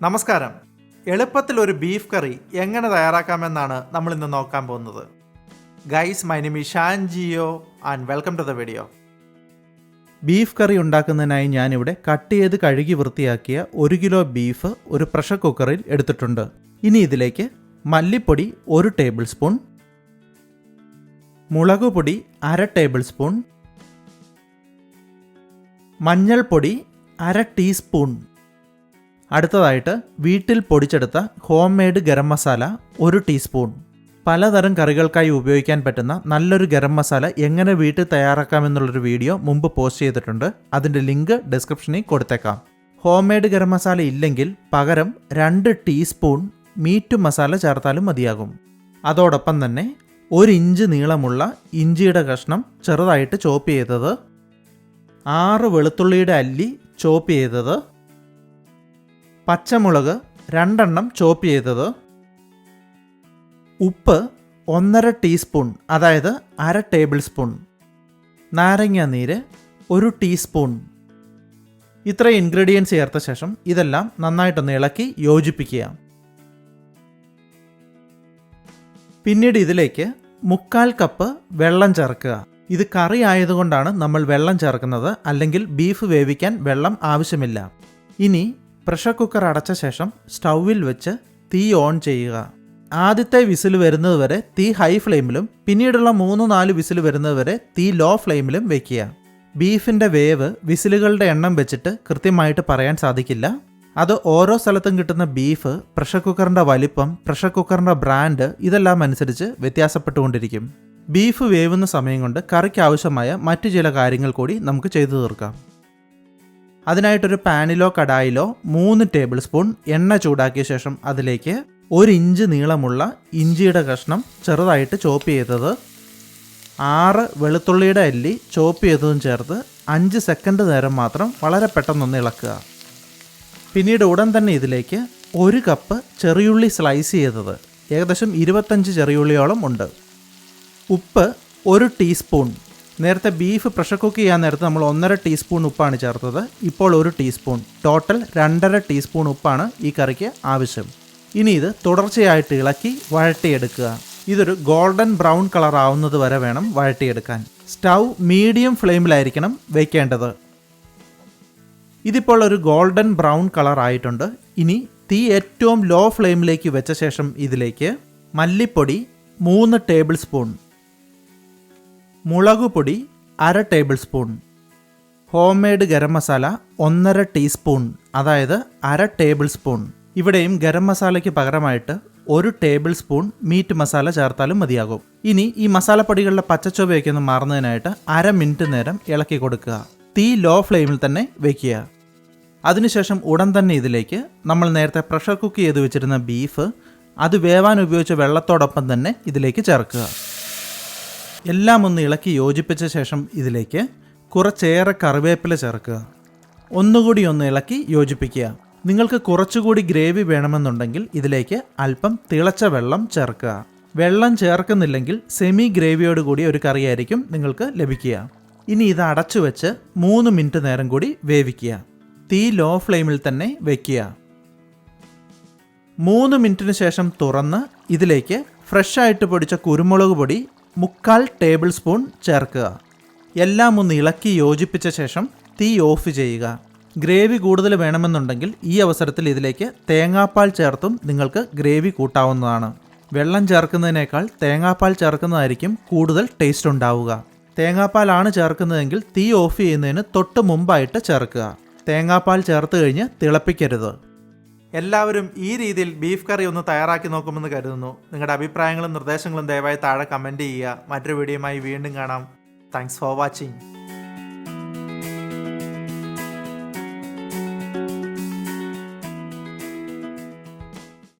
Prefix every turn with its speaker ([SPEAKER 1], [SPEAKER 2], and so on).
[SPEAKER 1] നമസ്കാരം. എളുപ്പത്തിൽ ഒരു ബീഫ് കറി എങ്ങനെ തയ്യാറാക്കാമെന്നാണ് നമ്മൾ ഇന്ന് നോക്കാൻ പോകുന്നത്. Guys, my name is Shan Geo and welcome to the video. Beef curry ഉണ്ടാക്കുന്നതിനായി ഞാനിവിടെ കട്ട് ചെയ്ത് കഴുകി വൃത്തിയാക്കിയ 1 കിലോ ബീഫ് ഒരു പ്രഷർ കുക്കറിൽ എടുത്തിട്ടുണ്ട്. ഇനി ഇതിലേക്ക് മല്ലിപ്പൊടി 1 ടേബിൾ സ്പൂൺ, മുളകുപൊടി 1/2 ടേബിൾ സ്പൂൺ, മഞ്ഞൾപ്പൊടി 1/2 ടീസ്പൂൺ, അടുത്തതായിട്ട് വീട്ടിൽ പൊടിച്ചെടുത്ത home made garam masala 1 teaspoon. പലതരം കറികൾക്കായി ഉപയോഗിക്കാൻ പറ്റുന്ന നല്ലൊരു ഗരം മസാല എങ്ങനെ വീട്ടിൽ തയ്യാറാക്കാമെന്നുള്ളൊരു വീഡിയോ മുമ്പ് പോസ്റ്റ് ചെയ്തിട്ടുണ്ട്. അതിൻ്റെ ലിങ്ക് ഡിസ്ക്രിപ്ഷനിൽ കൊടുത്തേക്കാം. ഹോം മെയ്ഡ് ഗരം മസാല ഇല്ലെങ്കിൽ പകരം 2 ടീസ്പൂൺ മീറ്റ് മസാല ചേർത്താലും മതിയാകും. അതോടൊപ്പം തന്നെ 1 ഇഞ്ച് നീളമുള്ള ഇഞ്ചിയുടെ കഷ്ണം ചെറുതായിട്ട് ചോപ്പ് ചെയ്തത്, 6 വെളുത്തുള്ളിയുടെ അല്ലി ചോപ്പ് ചെയ്തത്, പച്ചമുളക് 2 എണ്ണം ചോപ്പ് ചെയ്തത്, ഉപ്പ് 1/2 ടീസ്പൂൺ അതായത് 1/2 ടേബിൾ സ്പൂൺ, നാരങ്ങ നീര് 1 ടീസ്പൂൺ. ഇത്രയും ഇൻഗ്രീഡിയൻസ് ചേർത്ത ശേഷം ഇതെല്ലാം നന്നായിട്ടൊന്ന് ഇളക്കി യോജിപ്പിക്കുക. പിന്നീട് ഇതിലേക്ക് 1/4 കപ്പ് വെള്ളം ചേർക്കുക. ഇത് കറി ആയതുകൊണ്ടാണ് നമ്മൾ വെള്ളം ചേർക്കുന്നത്, അല്ലെങ്കിൽ ബീഫ് വേവിക്കാൻ വെള്ളം ആവശ്യമില്ല. ഇനി പ്രഷർ കുക്കർ അടച്ച ശേഷം സ്റ്റൗവിൽ വെച്ച് തീ ഓൺ ചെയ്യുക. ആദ്യത്തെ വിസിൽ വരുന്നത് വരെ തീ ഹൈ ഫ്ലെയിമിലും പിന്നീടുള്ള 3-4 വിസിൽ വരുന്നത് വരെ തീ ലോ ഫ്ലെയിമിലും വെക്കുക. ബീഫിൻ്റെ വേവ് വിസിലുകളുടെ എണ്ണം വെച്ചിട്ട് കൃത്യമായിട്ട് പറയാൻ സാധിക്കില്ല. അത് ഓരോ സ്ഥലത്തും കിട്ടുന്ന ബീഫ്, പ്രഷർ കുക്കറിൻ്റെ വലിപ്പം, പ്രഷർ കുക്കറിൻ്റെ ബ്രാൻഡ് ഇതെല്ലാം അനുസരിച്ച് വ്യത്യാസപ്പെട്ടുകൊണ്ടിരിക്കും. ബീഫ് വേവുന്ന സമയം കൊണ്ട് കറിക്ക് ആവശ്യമായ മറ്റു ചില കാര്യങ്ങൾ കൂടി നമുക്ക് ചെയ്തു തീർക്കാം. അതിനായിട്ടൊരു പാനിലോ കടായിലോ 3 ടേബിൾ സ്പൂൺ എണ്ണ ചൂടാക്കിയ ശേഷം അതിലേക്ക് 1 ഇഞ്ച് നീളമുള്ള ഇഞ്ചിയുടെ കഷ്ണം ചെറുതായിട്ട് ചോപ്പ് ചെയ്തത്, 6 വെളുത്തുള്ളിയുടെ അല്ലി ചോപ്പ് ചെയ്തതും ചേർത്ത് 5 സെക്കൻഡ് നേരം മാത്രം വളരെ പെട്ടെന്നൊന്ന് ഇളക്കുക. പിന്നീട് ഉടൻ തന്നെ ഇതിലേക്ക് 1 കപ്പ് ചെറിയുള്ളി സ്ലൈസ് ചെയ്തത്, ഏകദേശം 25 ചെറിയുള്ളിയോളം ഉണ്ട്, ഉപ്പ് 1 ടീസ്പൂൺ. നേരത്തെ ബീഫ് പ്രഷർ കുക്ക് ചെയ്യാൻ നേരത്ത് നമ്മൾ 1/2 ടീസ്പൂൺ ഉപ്പാണ് ചേർത്തത്. ഇപ്പോൾ 1 ടീസ്പൂൺ, ടോട്ടൽ 2.5 ടീസ്പൂൺ ഉപ്പാണ് ഈ കറിക്ക് ആവശ്യം. ഇനി ഇത് തുടർച്ചയായിട്ട് ഇളക്കി വഴട്ടിയെടുക്കുക. ഇതൊരു ഗോൾഡൻ ബ്രൗൺ കളർ ആവുന്നത് വരെ വേണം വഴട്ടിയെടുക്കാൻ. സ്റ്റൗ മീഡിയം ഫ്ലെയിമിലായിരിക്കണം വയ്ക്കേണ്ടത്. ഇതിപ്പോൾ ഒരു ഗോൾഡൻ ബ്രൗൺ കളർ ആയിട്ടുണ്ട്. ഇനി തീ ഏറ്റവും ലോ ഫ്ലെയിമിലേക്ക് വെച്ച ശേഷം ഇതിലേക്ക് മല്ലിപ്പൊടി 3 ടേബിൾ സ്പൂൺ, മുളകുപൊടി 1/2 table spoon, home made garam masala 1/2 teaspoon അതായത് 1/2 ടേബിൾ സ്പൂൺ. ഇവിടെയും ഗരം മസാലയ്ക്ക് പകരമായിട്ട് 1 ടേബിൾ സ്പൂൺ മീറ്റ് മസാല ചേർത്താലും മതിയാകും. ഇനി ഈ മസാലപ്പൊടികളുടെ പച്ചച്ചൊവയൊക്കെ ഒന്ന് മാറുന്നതിനായിട്ട് 1/2 മിനിറ്റ് നേരം ഇളക്കി കൊടുക്കുക. തീ ലോ ഫ്ലെയിമിൽ തന്നെ വയ്ക്കുക. അതിനുശേഷം ഉടൻ തന്നെ ഇതിലേക്ക് നമ്മൾ നേരത്തെ പ്രഷർ കുക്ക് ചെയ്ത് വെച്ചിരുന്ന ബീഫ്, അത് വേവാൻ ഉപയോഗിച്ച വെള്ളത്തോടൊപ്പം തന്നെ ഇതിലേക്ക് ചേർക്കുക. എല്ലാം ഒന്ന് ഇളക്കി യോജിപ്പിച്ച ശേഷം ഇതിലേക്ക് കുറച്ചേറെ കറിവേപ്പില ചേർക്കുക. ഒന്നുകൂടി ഒന്ന് ഇളക്കി യോജിപ്പിക്കുക. നിങ്ങൾക്ക് കുറച്ചുകൂടി ഗ്രേവി വേണമെന്നുണ്ടെങ്കിൽ ഇതിലേക്ക് അല്പം തിളച്ച വെള്ളം ചേർക്കുക. വെള്ളം ചേർക്കുന്നില്ലെങ്കിൽ സെമി ഗ്രേവിയോട് കൂടി ഒരു കറിയായിരിക്കും നിങ്ങൾക്ക് ലഭിക്കുക. ഇനി ഇത് അടച്ചു വെച്ച് 3 മിനിറ്റ് നേരം കൂടി വേവിക്കുക. തീ ലോ ഫ്ലെയിമിൽ തന്നെ വയ്ക്കുക. 3 മിനിറ്റിന് ശേഷം തുറന്ന് ഇതിലേക്ക് ഫ്രഷായിട്ട് പൊടിച്ച കുരുമുളക് പൊടി 1/4 ടേബിൾ സ്പൂൺ ചേർക്കുക. എല്ലാം ഒന്ന് ഇളക്കി യോജിപ്പിച്ച ശേഷം തീ ഓഫ് ചെയ്യുക. ഗ്രേവി കൂടുതൽ വേണമെന്നുണ്ടെങ്കിൽ ഈ അവസരത്തിൽ ഇതിലേക്ക് തേങ്ങാപ്പാൽ ചേർത്തും നിങ്ങൾക്ക് ഗ്രേവി കൂട്ടാവുന്നതാണ്. വെള്ളം ചേർക്കുന്നതിനേക്കാൾ തേങ്ങാപ്പാൽ ചേർക്കുന്നതായിരിക്കും കൂടുതൽ ടേസ്റ്റ് ഉണ്ടാവുക. തേങ്ങാപ്പാലാണ് ചേർക്കുന്നതെങ്കിൽ തീ ഓഫ് ചെയ്യുന്നതിന് തൊട്ട് മുമ്പായിട്ട് ചേർക്കുക. തേങ്ങാപ്പാൽ ചേർത്ത് കഴിഞ്ഞ് തിളപ്പിക്കരുത്. എല്ലാവരും ഈ രീതിയിൽ ബീഫ് കറി ഒന്ന് തയ്യാറാക്കി നോക്കുമെന്ന് കരുതുന്നു. നിങ്ങളുടെ അഭിപ്രായങ്ങളും നിർദ്ദേശങ്ങളും ദയവായി താഴെ കമൻറ്റ് ചെയ്യുക. മറ്റൊരു വീഡിയോയുമായി വീണ്ടും കാണാം. Thanks for watching.